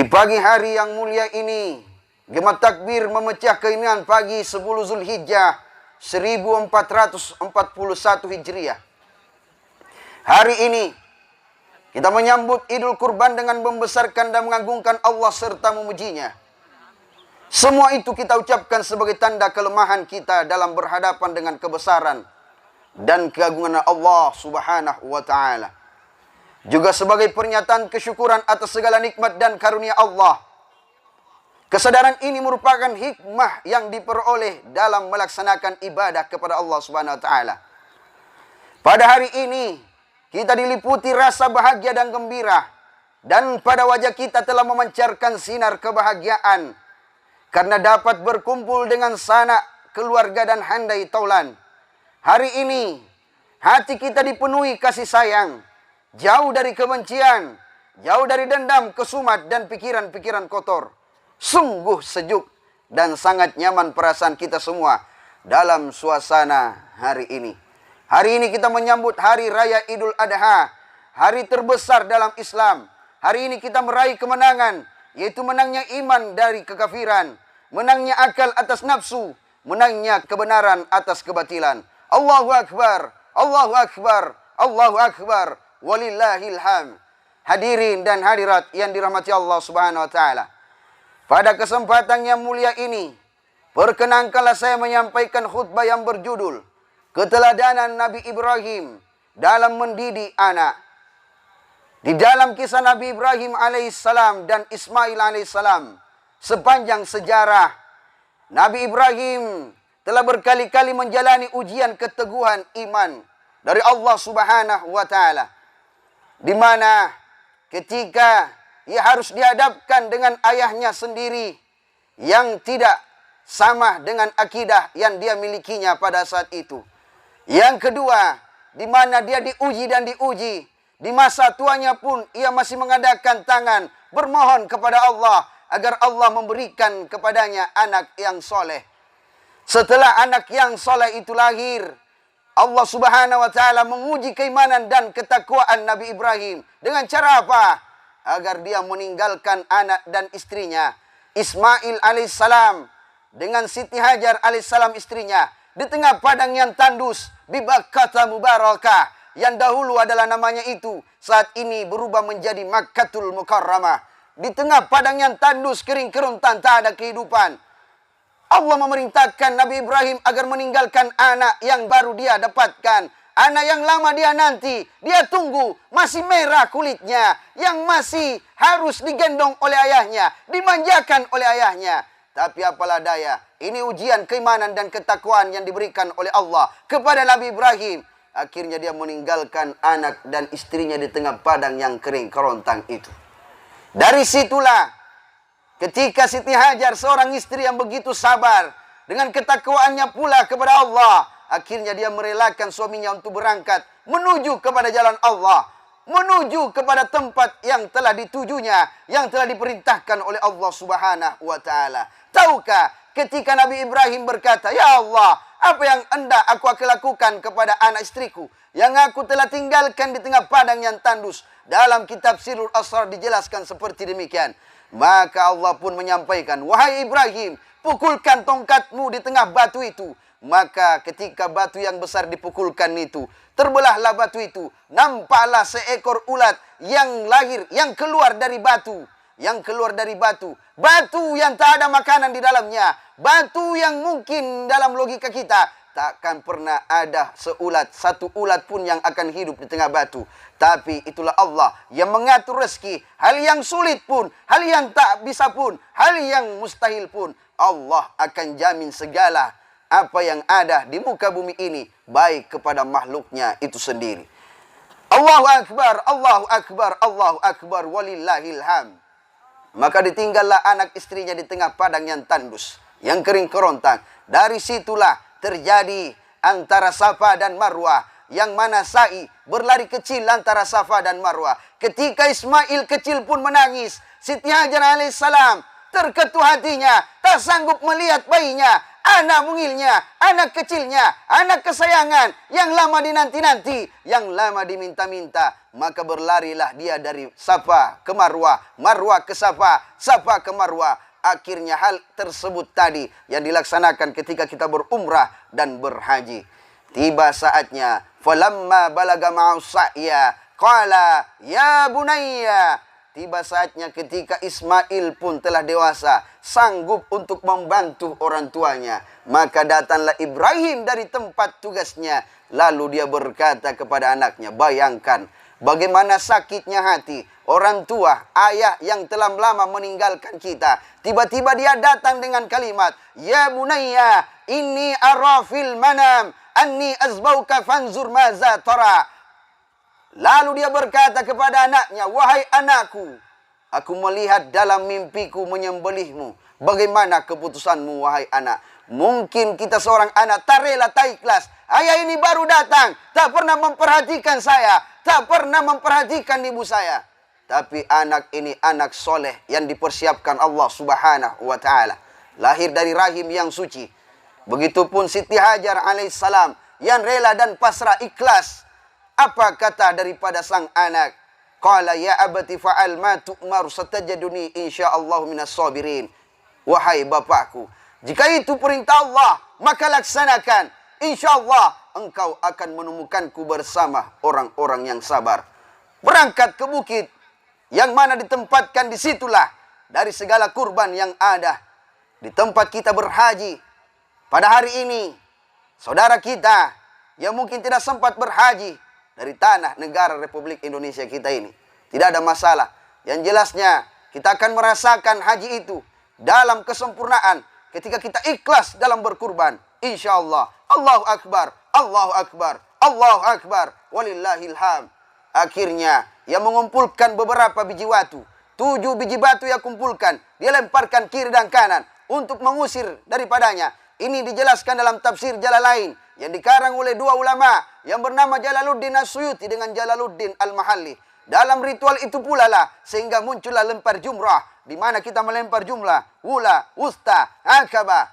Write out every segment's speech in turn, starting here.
pagi hari yang mulia ini, gema takbir memecah keinginan pagi 10 Zulhijjah 1441 Hijriah. Hari ini kita menyambut Idul Kurban dengan membesarkan dan mengagungkan Allah serta memujinya. Semua itu kita ucapkan sebagai tanda kelemahan kita dalam berhadapan dengan kebesaran dan keagungan Allah Subhanahu wa Ta'ala. Juga sebagai pernyataan kesyukuran atas segala nikmat dan karunia Allah. Kesadaran ini merupakan hikmah yang diperoleh dalam melaksanakan ibadah kepada Allah Subhanahu wa Ta'ala. Pada hari ini kita diliputi rasa bahagia dan gembira, dan pada wajah kita telah memancarkan sinar kebahagiaan karena dapat berkumpul dengan sanak, keluarga dan handai taulan. Hari ini hati kita dipenuhi kasih sayang, jauh dari kebencian, jauh dari dendam, kesumat dan pikiran-pikiran kotor. Sungguh sejuk dan sangat nyaman perasaan kita semua dalam suasana hari ini. Hari ini kita menyambut Hari Raya Idul Adha, hari terbesar dalam Islam. Hari ini kita meraih kemenangan, yaitu menangnya iman dari kekafiran, menangnya akal atas nafsu, menangnya kebenaran atas kebatilan. Allahu Akbar, Allahu Akbar, Allahu Akbar, walillahil hamd. Hadirin dan hadirat yang dirahmati Allah Subhanahu wa Ta'ala. Pada kesempatan yang mulia ini, perkenankanlah saya menyampaikan khutbah yang berjudul Keteladanan Nabi Ibrahim dalam mendidik anak. Di dalam kisah Nabi Ibrahim alaihissalam dan Ismail alaihissalam, sepanjang sejarah, Nabi Ibrahim telah berkali-kali menjalani ujian keteguhan iman dari Allah Subhanahu wa Ta'ala, di mana ketika ia harus dihadapkan dengan ayahnya sendiri yang tidak sama dengan akidah yang dia milikinya pada saat itu. Yang kedua, di mana dia diuji dan diuji. Di masa tuanya pun ia masih mengadakan tangan bermohon kepada Allah agar Allah memberikan kepadanya anak yang soleh. Setelah anak yang soleh itu lahir, Allah Subhanahu wa Ta'ala menguji keimanan dan ketakwaan Nabi Ibrahim. Dengan cara apa? Agar dia meninggalkan anak dan istrinya, Ismail alaihissalam dengan Siti Hajar alaihissalam istrinya, di tengah padang yang tandus, Bibakkata Mubarakah, yang dahulu adalah namanya itu, saat ini berubah menjadi Makkatul Mukarramah. Di tengah padang yang tandus, kering kerontan, tak ada kehidupan, Allah memerintahkan Nabi Ibrahim agar meninggalkan anak yang baru dia dapatkan. Anak yang lama dia nanti, dia tunggu, masih merah kulitnya, yang masih harus digendong oleh ayahnya, dimanjakan oleh ayahnya. Tapi apalah daya, ini ujian keimanan dan ketakwaan yang diberikan oleh Allah kepada Nabi Ibrahim. Akhirnya dia meninggalkan anak dan istrinya di tengah padang yang kering kerontang itu. Dari situlah, ketika Siti Hajar, seorang istri yang begitu sabar, dengan ketakwaannya pula kepada Allah, akhirnya dia merelakan suaminya untuk berangkat menuju kepada jalan Allah, menuju kepada tempat yang telah ditujunya, yang telah diperintahkan oleh Allah Subhanahu wa Ta'ala. Tahukah ketika Nabi Ibrahim berkata, "Ya Allah, apa yang hendak aku akan lakukan kepada anak istriku yang aku telah tinggalkan di tengah padang yang tandus?" Dalam kitab Sirrul Asrar dijelaskan seperti demikian. Maka Allah pun menyampaikan, "Wahai Ibrahim, pukulkan tongkatmu di tengah batu itu." Maka ketika batu yang besar dipukulkan itu, terbelahlah batu itu. Nampaklah seekor ulat yang lahir, yang keluar dari batu. Yang keluar dari batu. Batu yang tak ada makanan di dalamnya. Batu yang mungkin dalam logika kita takkan pernah ada satu ulat pun yang akan hidup di tengah batu. Tapi itulah Allah yang mengatur rezeki. Hal yang sulit pun, hal yang tak bisa pun, hal yang mustahil pun, Allah akan jamin segala apa yang ada di muka bumi ini baik kepada makhluknya itu sendiri. Allahu Akbar, Allahu Akbar, Allahu Akbar, walillahil hamd. Maka ditinggallah anak istrinya di tengah padang yang tandus, yang kering kerontang. Dari situlah terjadi antara Safa dan Marwah, yang mana sa'i berlari kecil antara Safa dan Marwah. Ketika Ismail kecil pun menangis, Siti Hajar alaihissalam terketuh hatinya, tak sanggup melihat bayinya. anak mungilnya, anak kecilnya, anak kesayangan, yang lama dinanti-nanti, yang lama diminta-minta. Maka berlarilah dia dari Safa ke Marwah, Marwah ke Safa, Safa ke Marwah. Akhirnya hal tersebut tadi yang dilaksanakan ketika kita berumrah dan berhaji. Tiba saatnya, falamma balaga ma'us sa'ya, qala ya bunayya. Tiba saatnya ketika Ismail pun telah dewasa, sanggup untuk membantu orang tuanya. Maka datanglah Ibrahim dari tempat tugasnya. Lalu dia berkata kepada anaknya, bayangkan bagaimana sakitnya hati orang tua, ayah yang telah lama meninggalkan kita. Tiba-tiba dia datang dengan kalimat, ya bunayya, inni ara fil manam, anni azbauka fanzur maza tara. Lalu dia berkata kepada anaknya, wahai anakku, aku melihat dalam mimpiku menyembelihmu. Bagaimana keputusanmu, wahai anak? Mungkin kita seorang anak tak rela, tak ikhlas. Ayah ini baru datang, tak pernah memperhatikan saya, tak pernah memperhatikan ibu saya. Tapi anak ini anak soleh yang dipersiapkan Allah subhanahu wa ta'ala. Lahir dari rahim yang suci. Begitupun Siti Hajar alaihissalam yang rela dan pasrah ikhlas. Apa kata daripada sang anak? Qala ya abati fa'al ma tu'mar satajaduni insyaallah minas sabirin. Wahai bapakku, jika itu perintah Allah, maka laksanakan. Insyaallah engkau akan menemukanku bersama orang-orang yang sabar. Berangkat ke bukit, yang mana ditempatkan disitulah dari segala kurban yang ada. Di tempat kita berhaji. Pada hari ini, saudara kita yang mungkin tidak sempat berhaji dari tanah negara Republik Indonesia kita ini, tidak ada masalah. Yang jelasnya kita akan merasakan haji itu dalam kesempurnaan ketika kita ikhlas dalam berkurban. InsyaAllah. Allahu Akbar, Allahu Akbar, Allahu Akbar, walillahil hamd. Akhirnya ia mengumpulkan beberapa biji batu. 7 biji batu ia kumpulkan, dia lemparkan kiri dan kanan untuk mengusir daripadanya. Ini dijelaskan dalam tafsir Jalalain yang dikarang oleh 2 ulama yang bernama Jalaluddin As-Suyuti dengan Jalaluddin Al-Mahalli. Dalam ritual itu pula lah sehingga muncullah lempar jumrah, di mana kita melempar jumlah ula, usta, akabah.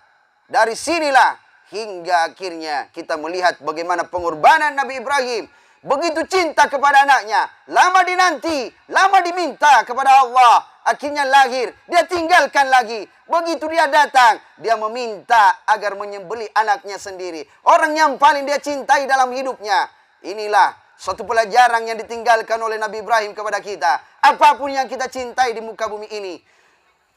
Dari sinilah hingga akhirnya kita melihat bagaimana pengorbanan Nabi Ibrahim. Begitu cinta kepada anaknya, lama dinanti, lama diminta kepada Allah. Akhirnya lahir, dia tinggalkan lagi. Begitu dia datang, dia meminta agar menyembelih anaknya sendiri. Orang yang paling dia cintai dalam hidupnya. Inilah suatu pelajaran yang ditinggalkan oleh Nabi Ibrahim kepada kita. Apapun yang kita cintai di muka bumi ini,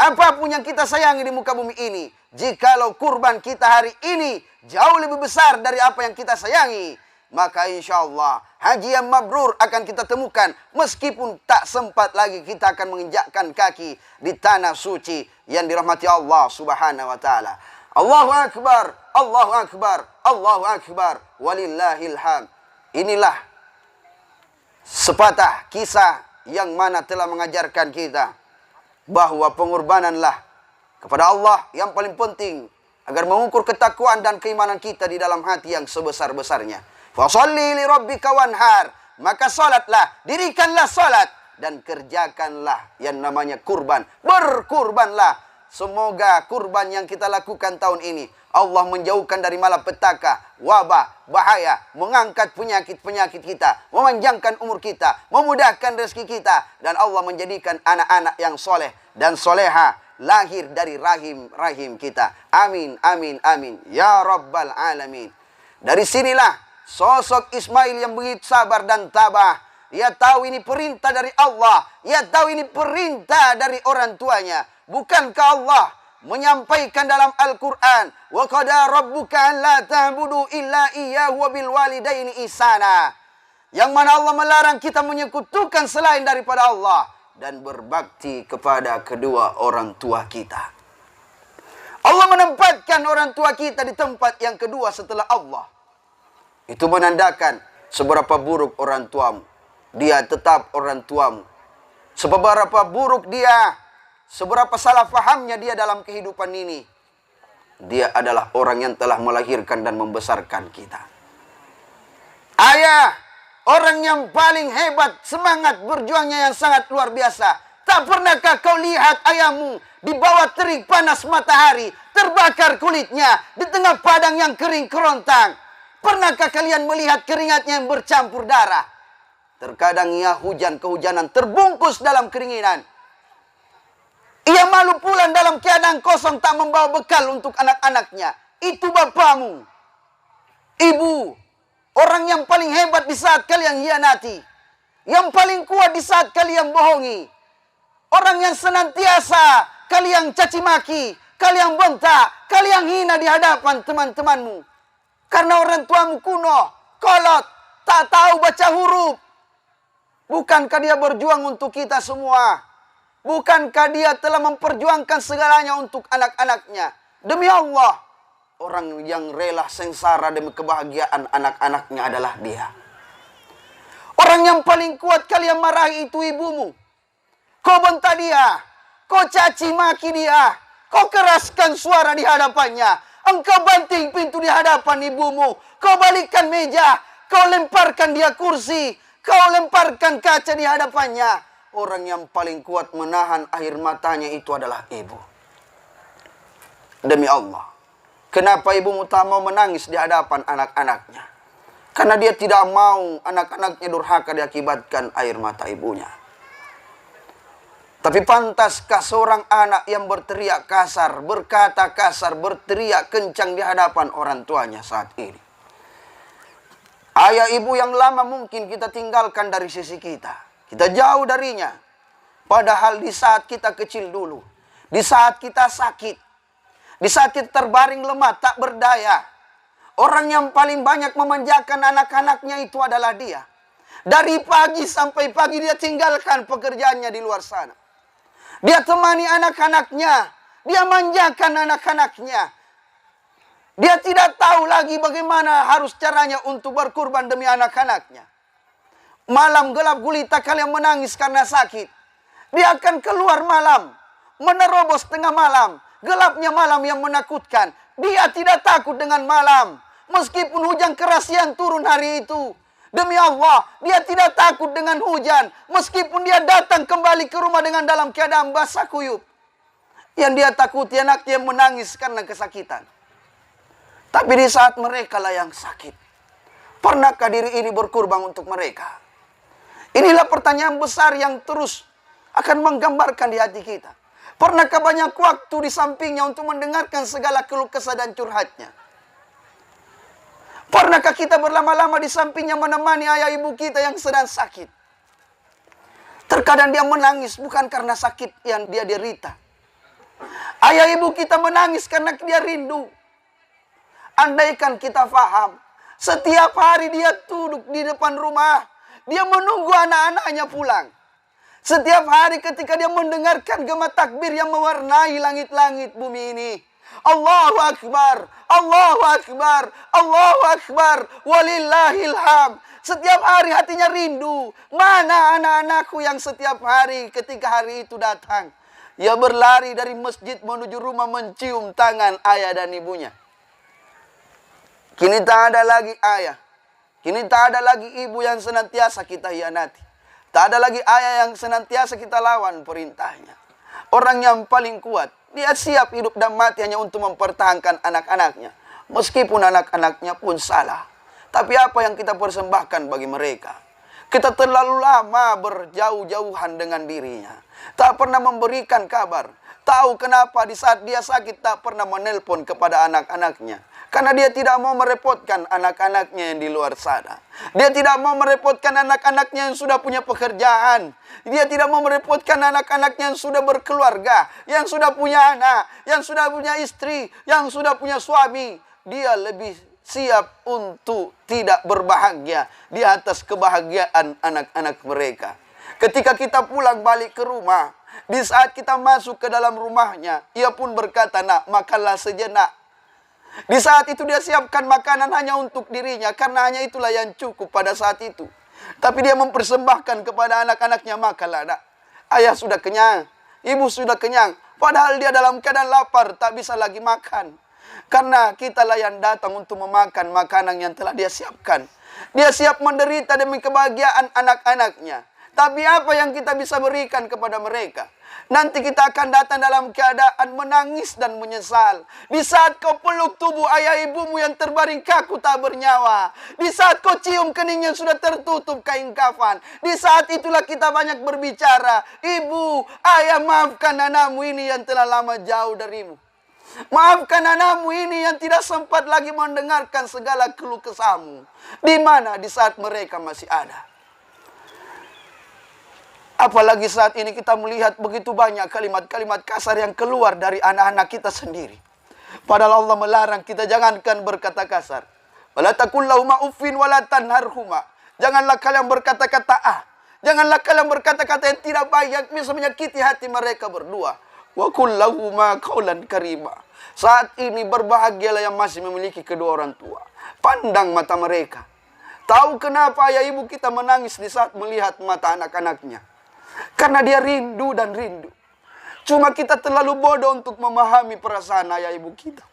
apapun yang kita sayangi di muka bumi ini, jikalau kurban kita hari ini jauh lebih besar dari apa yang kita sayangi, maka insya Allah haji yang mabrur akan kita temukan. Meskipun tak sempat lagi kita akan menginjakkan kaki di tanah suci yang dirahmati Allah subhanahu wa ta'ala. Allahu Akbar, Allahu Akbar, Allahu Akbar, walillahil hamd. Inilah sepatah kisah yang mana telah mengajarkan kita bahwa pengorbananlah kepada Allah yang paling penting agar mengukur ketakwaan dan keimanan kita di dalam hati yang sebesar-besarnya. Fasholli li rabbika wanhar. Maka salatlah, dirikanlah salat dan kerjakanlah yang namanya kurban. Berkurbanlah. Semoga kurban yang kita lakukan tahun ini Allah menjauhkan dari malapetaka, wabah, bahaya, mengangkat penyakit-penyakit kita, memanjangkan umur kita, memudahkan rezeki kita, dan Allah menjadikan anak-anak yang soleh dan soleha lahir dari rahim kita. Amin, amin, amin. Ya Rabbal Alamin. Dari sinilah sosok Ismail yang begitu sabar dan tabah. Ia tahu ini perintah dari Allah. Ia tahu ini perintah dari orang tuanya. Bukankah Allah menyampaikan dalam Al-Quran, wa qada rabbuka an la ta'budu illa iyyahu wa bil walidaini ihsana, yang mana Allah melarang kita menyekutukan selain daripada Allah dan berbakti kepada kedua orang tua kita. Allah menempatkan orang tua kita di tempat yang kedua setelah Allah. Itu menandakan seberapa buruk orang tuamu, dia tetap orang tuamu. Seberapa buruk dia, seberapa salah fahamnya dia dalam kehidupan ini, dia adalah orang yang telah melahirkan dan membesarkan kita. Ayah, orang yang paling hebat, semangat berjuangnya yang sangat luar biasa. Tak pernahkah kau lihat ayahmu di bawah terik panas matahari, terbakar kulitnya di tengah padang yang kering kerontang? Pernahkah kalian melihat keringatnya yang bercampur darah? Terkadang ia hujan kehujanan terbungkus dalam keringinan. Ia malu pulang dalam keadaan kosong, tak membawa bekal untuk anak-anaknya. Itu bapamu. Ibu, orang yang paling hebat di saat kalian hianati. Yang paling kuat di saat kalian bohongi. Orang yang senantiasa kalian caci maki, kalian bentak, kalian hina di hadapan teman-temanmu. Karena orang tuamu kuno, kolot, tak tahu baca huruf. Bukankah dia berjuang untuk kita semua? Bukankah dia telah memperjuangkan segalanya untuk anak-anaknya? Demi Allah, orang yang rela sengsara demi kebahagiaan anak-anaknya adalah dia. Orang yang paling kuat kalian marahi itu ibumu. Kau bentak dia, kau caci maki dia, kau keraskan suara di hadapannya, engkau banting pintu di hadapan ibumu, kau balikkan meja, kau lemparkan dia kursi, kau lemparkan kaca di hadapannya. Orang yang paling kuat menahan air matanya itu adalah ibu. Demi Allah, kenapa ibumu tak mau menangis di hadapan anak-anaknya? Karena dia tidak mau anak-anaknya durhaka diakibatkan air mata ibunya. Tapi pantaskah seorang anak yang berteriak kasar, berkata kasar, berteriak kencang di hadapan orang tuanya saat ini? Ayah ibu yang lama mungkin kita tinggalkan dari sisi kita. Kita jauh darinya. Padahal di saat kita kecil dulu, di saat kita sakit, di saat kita terbaring lemah, tak berdaya, orang yang paling banyak memanjakan anak-anaknya itu adalah dia. Dari pagi sampai pagi dia tinggalkan pekerjaannya di luar sana. Dia temani anak-anaknya. Dia manjakan anak-anaknya. Dia tidak tahu lagi bagaimana harus caranya untuk berkurban demi anak-anaknya. Malam gelap gulita kalian menangis karena sakit. Dia akan keluar malam, menerobos tengah malam. Gelapnya malam yang menakutkan. Dia tidak takut dengan malam. Meskipun hujan keras yang turun hari itu. Demi Allah, dia tidak takut dengan hujan. Meskipun dia datang kembali ke rumah dengan dalam keadaan basah kuyup. Yang dia takuti anaknya yang menangis karena kesakitan. Tapi di saat mereka lah yang sakit, pernahkah diri ini berkorban untuk mereka? Inilah pertanyaan besar yang terus akan menggambarkan di hati kita. Pernahkah banyak waktu di sampingnya untuk mendengarkan segala keluh kesah dan curhatnya? Pernahkah kita berlama-lama di sampingnya menemani ayah ibu kita yang sedang sakit? Terkadang dia menangis bukan karena sakit yang dia derita. Ayah ibu kita menangis karena dia rindu. Andaikan kita faham, setiap hari dia duduk di depan rumah, dia menunggu anak-anaknya pulang. Setiap hari ketika dia mendengarkan gema takbir yang mewarnai langit-langit bumi ini. Allahu Akbar, Allahu Akbar, Allahu Akbar, walillahil hamd. Setiap hari hatinya rindu. Mana anak-anakku yang setiap hari ketika hari itu datang? Ia berlari dari masjid menuju rumah mencium tangan ayah dan ibunya. Kini tak ada lagi ayah. Kini tak ada lagi ibu yang senantiasa kita hianati. Tak ada lagi ayah yang senantiasa kita lawan perintahnya. Orang yang paling kuat, dia siap hidup dan mati hanya untuk mempertahankan anak-anaknya. Meskipun anak-anaknya pun salah. Tapi apa yang kita persembahkan bagi mereka? Kita terlalu lama berjauh-jauhan dengan dirinya. Tak pernah memberikan kabar. Tahu kenapa di saat dia sakit tak pernah menelpon kepada anak-anaknya. Karena dia tidak mau merepotkan anak-anaknya yang di luar sana. Dia tidak mau merepotkan anak-anaknya yang sudah punya pekerjaan. Dia tidak mau merepotkan anak-anaknya yang sudah berkeluarga. Yang sudah punya anak. Yang sudah punya istri. Yang sudah punya suami. Dia lebih siap untuk tidak berbahagia di atas kebahagiaan anak-anak mereka. Ketika kita pulang balik ke rumah. Di saat kita masuk ke dalam rumahnya. Ia pun berkata, nak, makanlah sejenak. Di saat itu dia siapkan makanan hanya untuk dirinya. Karena hanya itulah yang cukup pada saat itu. Tapi dia mempersembahkan kepada anak-anaknya, makanlah nak. Ayah sudah kenyang. Ibu sudah kenyang. Padahal dia dalam keadaan lapar. Tak bisa lagi makan. Karena kitalah yang datang untuk memakan makanan yang telah dia siapkan. Dia siap menderita demi kebahagiaan anak-anaknya. Tapi apa yang kita bisa berikan kepada mereka? Nanti kita akan datang dalam keadaan menangis dan menyesal. Di saat kau peluk tubuh ayah ibumu yang terbaring kaku tak bernyawa. Di saat kau cium kening yang sudah tertutup kain kafan. Di saat itulah kita banyak berbicara. Ibu, ayah maafkan anakmu ini yang telah lama jauh darimu. Maafkan anakmu ini yang tidak sempat lagi mendengarkan segala keluh kesahmu. Di mana? Di saat mereka masih ada. Apalagi saat ini kita melihat begitu banyak kalimat-kalimat kasar yang keluar dari anak-anak kita sendiri. Padahal Allah melarang kita jangankan berkata kasar. Wala taqul lahuma uffin wala tanharhuma. Janganlah kalian berkata-kata Janganlah kalian berkata-kata yang tidak baik yang bisa menyakiti hati mereka berdua. Wa qul lahuma qaulan karima. Saat ini berbahagialah yang masih memiliki kedua orang tua. Pandang mata mereka. Tahu kenapa ayah ibu kita menangis di saat melihat mata anak-anaknya? Karena dia rindu dan rindu. Cuma kita terlalu bodoh untuk memahami perasaan ayah ibu kita.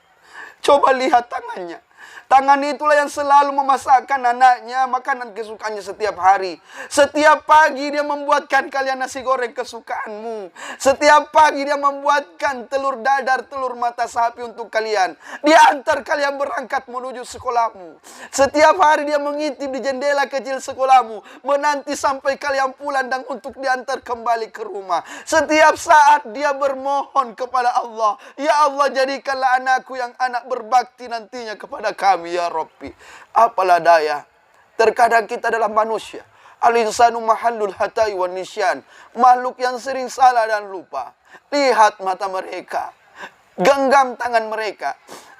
Coba lihat tangannya. Tangan itulah yang selalu memasakkan anaknya makanan kesukaannya setiap hari. Setiap pagi dia membuatkan kalian nasi goreng kesukaanmu. Setiap pagi dia membuatkan telur dadar, telur mata sapi untuk kalian. Dia antar kalian berangkat menuju sekolahmu. Setiap hari dia mengintip di jendela kecil sekolahmu. Menanti sampai kalian pulang dan untuk diantar kembali ke rumah. Setiap saat dia bermohon kepada Allah. Ya Allah, jadikanlah anakku yang anak berbakti nantinya kepada kami. Ya Rabbi, apalah daya. Terkadang kita adalah manusia. Al-insanu mahallul hatai wan nisyan. Makhluk yang sering salah dan lupa. Lihat mata mereka. Genggam tangan mereka.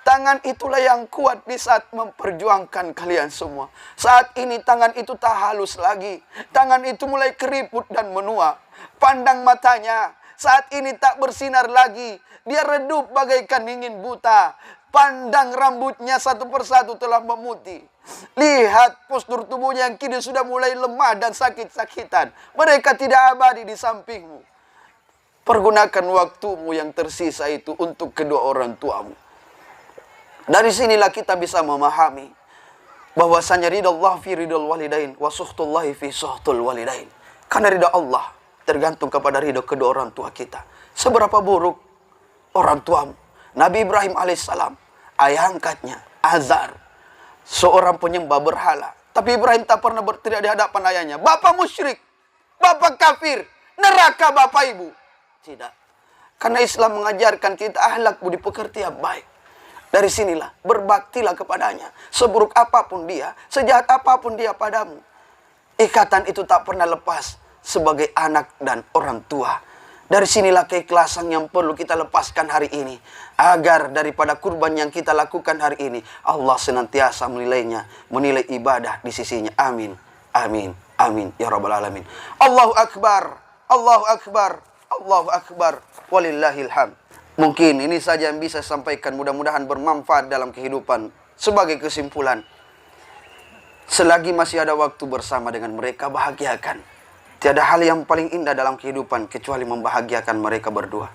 Tangan itulah yang kuat di saat memperjuangkan kalian semua. Saat ini tangan itu tak halus lagi. Tangan itu mulai keriput dan menua. Pandang matanya. Saat ini tak bersinar lagi. Dia redup bagaikan ingin buta. Pandang rambutnya satu persatu telah memutih. Lihat postur tubuhnya yang kini sudah mulai lemah dan sakit-sakitan. Mereka tidak abadi di sampingmu. Pergunakan waktumu yang tersisa itu untuk kedua orang tuamu. Dari sinilah kita bisa memahami bahwasanya ridha Allah fi ridhal walidain wa sukhtullahi fi sukhtul walidain. Karena ridha Allah tergantung kepada ridha kedua orang tua kita. Seberapa buruk orang tuamu. Nabi Ibrahim alaihissalam, ayah angkatnya, Azar, seorang penyembah berhala. Tapi Ibrahim tak pernah berteriak di hadapan ayahnya, "Bapak musyrik, bapak kafir, neraka bapak ibu." Tidak. Karena Islam mengajarkan kita akhlak budi pekerti yang baik. Dari sinilah, berbaktilah kepadanya. Seburuk apapun dia, sejahat apapun dia padamu. Ikatan itu tak pernah lepas sebagai anak dan orang tua. Dari sinilah keikhlasan yang perlu kita lepaskan hari ini. Agar daripada kurban yang kita lakukan hari ini, Allah senantiasa menilainya, menilai ibadah di sisinya. Amin. Amin. Amin. Ya Rabbal Alamin. Allahu Akbar. Allahu Akbar. Allahu Akbar. Walillahil hamd. Mungkin ini saja yang bisa saya sampaikan. Mudah-mudahan bermanfaat dalam kehidupan. Sebagai kesimpulan, selagi masih ada waktu bersama dengan mereka, bahagiakan. Tiada hal yang paling indah dalam kehidupan kecuali membahagiakan mereka berdua.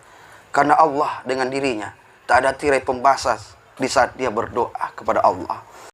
Karena Allah dengan dirinya tak ada tirai pembasas di saat dia berdoa kepada Allah.